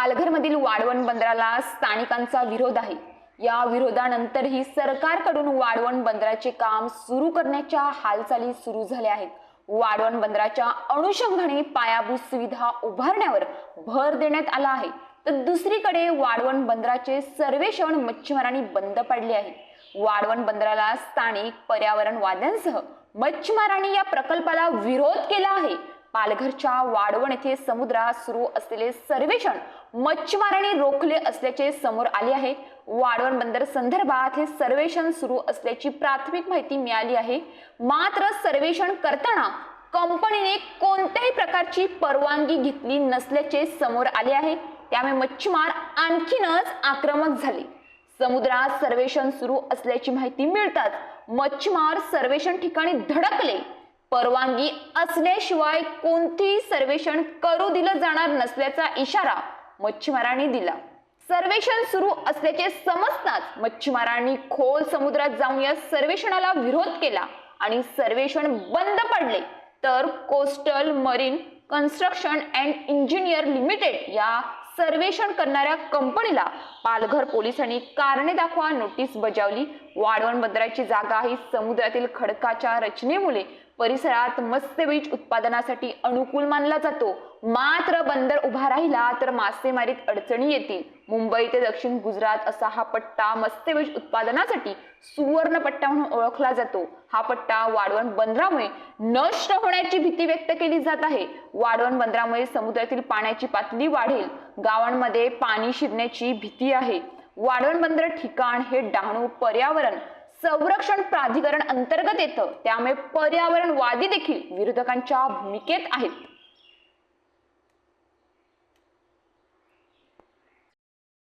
पालघरमधील वाढवण बंदराला स्थानिकांचा विरोध आहे। या विरोधानंतरही सरकारकडून वाढवण बंदराचे काम सुरू करण्याच्या हालचाली सुरू झाल्या आहेत। वाढवण बंदराच्या अनुषंगाने पायाभूत सुविधा उभारण्यावर भर देण्यात आला आहे, तर दुसरीकडे वाढवण बंदराचे सर्वेक्षण मच्छीमारांनी बंद पाडले आहे। वाढवण बंदराला स्थानिक पर्यावरणवाद्यांसह मच्छीमारांनी या प्रकल्पाला विरोध केला आहे। पालघरच्या वाढवण येथे समुद्रात सुरू असलेले सर्वेक्षण मच्छीमारांनी रोखले असल्याचे समोर आले आहे। वाढवण बंदर संदर्भात हे सर्वेक्षण सुरू असल्याची प्राथमिक माहिती मिळाली आहे, मात्र सर्वेक्षण करताना कंपनीने कोणत्याही प्रकारची परवानगी घेतली नसल्याचे समोर आले आहे। त्यामुळे मच्छीमार आणखीनच आक्रमक झाले। समुद्रात सर्वेक्षण सुरू असल्याची माहिती मिळताच मच्छीमार सर्वेक्षण ठिकाणी धडकले। परवानगी असल्याशिवाय कोणतेही सर्वेक्षण करू दिलं जाणार नसल्याचा इशारा मच्छीमारांनी दिला। सर्वेक्षण सुरू असल्याचे समजताच मच्छीमारांनी खोल समुद्रात जाऊन या सर्वेक्षणाला विरोध केला आणि सर्वेक्षण बंद पडले। तर coastal marine construction and engineer limited या सर्वेक्षण करणाऱ्या कंपनीला पालघर पोलिसांनी कारणे दाखवा नोटीस बजावली। वाढवण बंदराची जागा ही समुद्रातील खडकाच्या रचनेमुळे परिसरात मत्स्यबीज उत्पादनासाठी अनुकूल मानला जातो, मात्र बंदर उभा राहिला तर मासेमारीत अडचणी येतील। मुंबई ते दक्षिण गुजरात असा हा पट्टा मत्स्यबीज उत्पादनासाठी सुवर्ण पट्टा म्हणून ओळखला जातो। हा पट्टा वाढवण बंदरामुळे नष्ट होण्याची भीती व्यक्त केली जात आहे। वाढवण बंदरामुळे समुद्रातील पाण्याची पातळी वाढेल, गावांमध्ये पाणी शिरण्याची भीती आहे। वाढवण बंदर ठिकाण हे डहाणू पर्यावरण संरक्षण प्राधिकरण अंतर्गत येतं, त्यामुळे पर्यावरणवादी देखील विरोधकांच्या भूमिकेत आहेत।